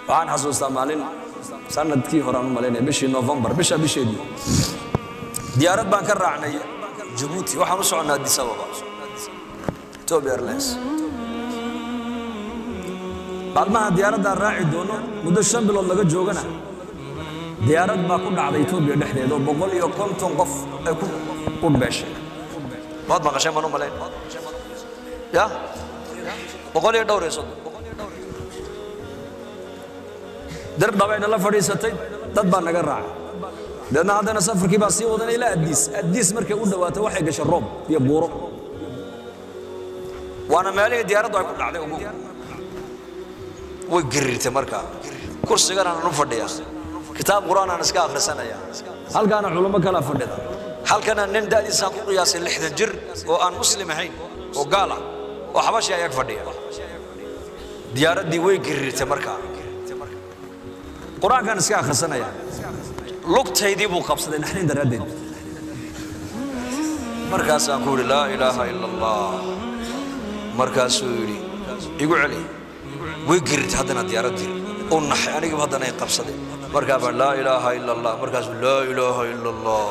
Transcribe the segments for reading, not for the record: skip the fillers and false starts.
waxaan xasuustaa maalin sanadkii hore aan maleynay bishii November bisheedii diyaarad baan ka raacnay Djibouti waxaan u soconaa Addis Ababa Ethiopia Airlines balmaha diyaaradda raaci doono muddo 5 bilood laga joogana diyaarad baa ku dhacday Ethiopia dhexdeeda oo 150 qof ay ku beeshay baad ma qashay manu maleyn ya 100 dhowrayso dar dhabayna la fadhiisatay dad baa naga raacay dadna hadana safarkii baa sii wadanay ilaa Addis markay u dhawaato waxay gashay roob iyo buuro waana meelihii diyaaraddu ay ku dhacday ugu way girirtay markaa kursigan aan u fadhiyaa kitaab quraan aan iska akhrisanaya halkaana culimo kala fadhida halkana nin daadiisa ku qiyaasay 60 jir oo aan muslim ahayn oo gaala oo xabashi ay fadhiya diyaaradii way girirtay markaa quraankan iska akhrisanaya lugtaydii buu qabsaday naxariin daraadeed markaas aan ku la ilaaha illa allah markaas uu yiri igu celi way girirtay hadana diyaaradii oo naxay aniga hadana ay qabsaday markaa baa la ilaaha illa allah markaas la ilaaha illa allah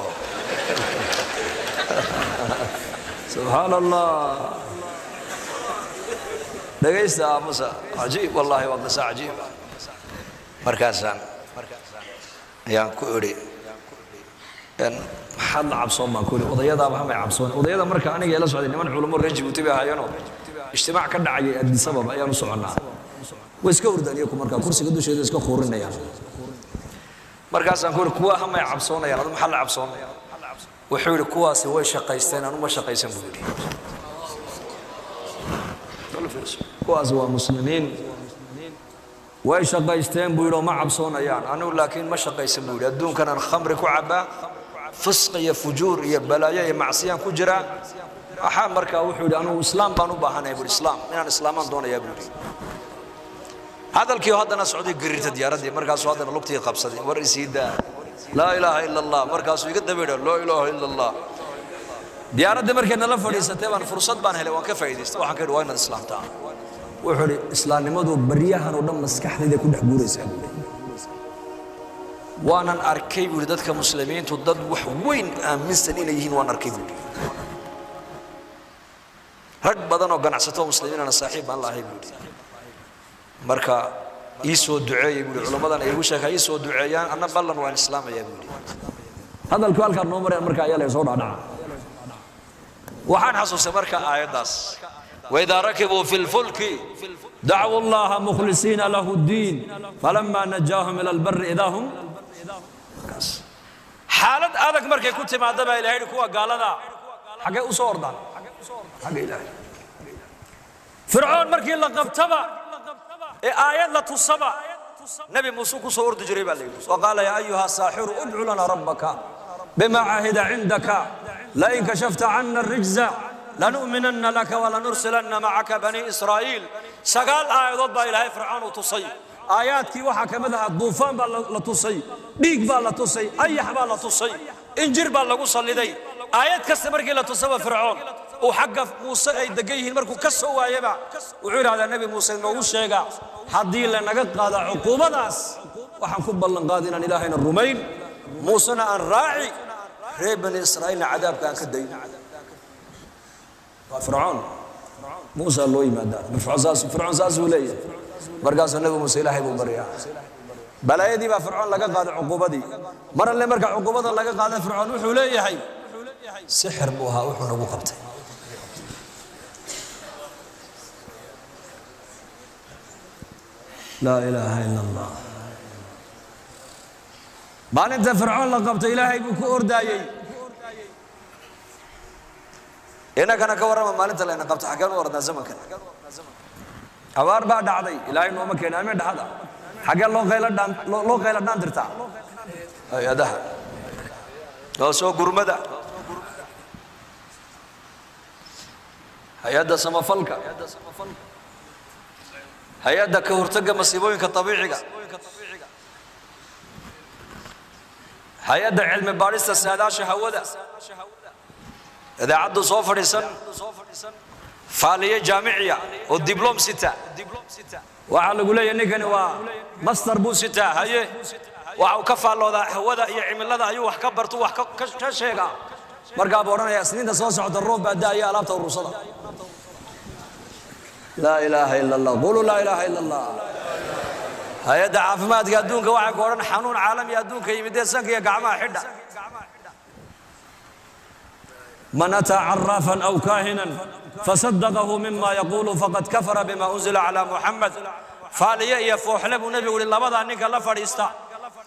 subhanallah dhageysta musa ajiib wallahi waa qisa ajiib markaasaan ayaan ku iri maxaad la cabsoon baan ku iri odayada ma cabsoon odayada marka aniga la socday niman culimo reer Djibouti baa hayano ijtimaac ka dhacay Addis Ababa ayaan u soconaa way iska hurdaniyo ku marka kursiga dusheeda iska khoorinayaan markaasaan ku iri kuwa ma cabsoonayaan adoo maxaa la cabsoonaya wuxuu iri kuwaasi way shaqaysteen anu ma shaqaysan buu iri kuwaas waa muslimiin way shaqaysteen buu iri ma cabsoonayaan anu laakiin ma shaqaysan buu iri adduunkan aan khamri ku cabaa fisq iyo fujuur iyo balaayo iyo macsiyaan ku jira waxa markaa wuxuu iri anu islaam baan u baahanahay buu islaam inaan islaamaan doonayaa buu iri hadalkii hadana socday girirta diyaaradii markaas hadana lugtii qabsaday war isiida la ilaaha illa allah markaas iga dabeeyo la ilaaha illa allah diyaaradda markay nala fadhiisatay baan fursad baan helay waan ka faa'iideystay waxaan ka dhawaa inaad islaamtaa wuxuu iri islaamnimadu bariyahan oo dhan maskaxdayda ku dhex guuraysaa waanan arkay buu dadka muslimiintu dad wax weyn aaminsan inay yihiin waan arkay buu rag badan oo ganacsato muslimiinana saaxiib aan lahayn buu marka isoo duceeyay buu culamadan ay ugu sheekay isoo duceeyaan anna ballan waan islaamaya buu hadalku halka noo maray marka ayaa la soo dhaadhaca waxaan xasuustay marka aayadaas وإذا ركبوا في الفلك دعوا الله مخلصين له الدين فلما نجاهم إلى البر إذا هم حالة هذاك مركي كنت مع دبا إلهي كوا قال هذا حاجة أصور دان حاجة إلهي فرعون مركي لقب تبا آيات لا تصبا نبي موسى كسور تجريب عليه وقال يا أيها الساحر ادع لنا ربك بما عهد عندك لئن كشفت عنا الرجز لنؤمنن لك ولنرسلن معك بني إسرائيل سقال آيات با إلهي فرعون وتصي آيات كي وحا كمدها الضوفان با لتصي ديق با لتصي أيح با لتصي إنجر با لقصة لدي آيات كستمركي لتصوى فرعون وحق موسى أي دقيه المركو كسوا يبع وعير على النبي موسى إنه الشيقة حدي لنا قد قاد عقوبة ناس وحنكب الله قادنا إلهنا الرومين موسى أن راعي ريب بني إسرائيل عذاب كان كدين فرعون موسى الله يمدد فرعون زاز ولي مرقاس النبي موسى إلهي بمريا بلا يدي فرعون لقى قاد عقوبة دي مرة اللي مرقع عقوبة لقى قاد فرعون وحولي حي سحر بوها وحنا أبو قبته لا إله إلا الله ما أنت فرعون لقبته إلهي بكور دايي هنا كان كورما ما أنت لأن قبته حكى ورد زمن كان أوار بعد عدي إلهي نوما كان أمين هذا حكى لو قيل دان ترتاع يا ده لو سو قرمدا هيدا سما فلكا هيدا كهرتقى مصيبوين كطبيعي هيدا علم باريستا ساداش هودا إذا عدوا صوفر سن فعالية جامعية والدبلوم 6 وعلى قولي نكني ومصدر بوسيتا هي وكفى الله هودا يعمل لنا أيوه كبرت كشيء مرقا بورنا يا سنين تصوص عند الروب بعد يا لابت الرسول لا إله إلا الله قولوا لا إله إلا الله هيا دعاء ما تقدونك وعي قولنا حنون عالم يدونك يمدي سنك يا قعما حدا من أتى عرافا أو كاهنا فصدقه مما يقول فقد كفر بما أنزل على محمد فاليا يفوح له النبي يقول الله بدأ أنك الله فريستا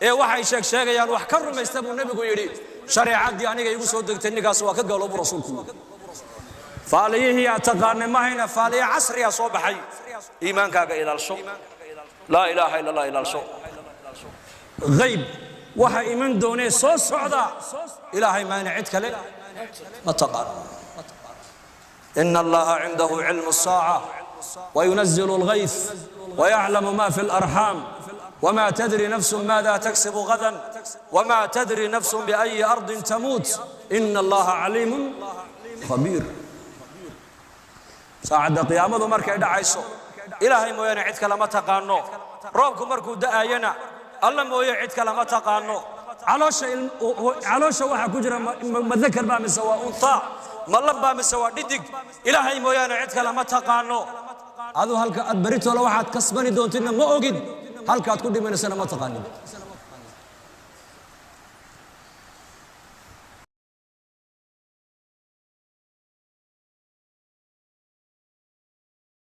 إيه وحي شيك يعني وحكر ما يستبوا النبي يقول شريعة دي أنك يقول صدقت أنك أسواك قالوا برسولكم فاليا هي تقارن ما هنا فاليا عصر يا صباحي إيمانك إلى الشوق لا إله إلا الله إلى الشوق غيب وحي إيمان دوني صوص صعدا إلهي ما نعدك لك ما تقارن إن الله عنده علم الساعة وينزل الغيث ويعلم ما في الأرحام وما تدري نفس ماذا تكسب غدا وما تدري نفس بأي أرض تموت إن الله عليم خبير ساعد قيامة مركع دعيسو إلهي مو ينعدك لما تقانو روبكم مركو دعاينا الله مو يعدك لما تقانو علوش waxa ku jira madakar ba mise waa unta malab ba mise waa dhidig ilaahay mooyaan cid kale ma taqaano adu halka aad barito la waxaad kasbani doontina ma ogid halka aad ku dhimanaysan ma taqaanid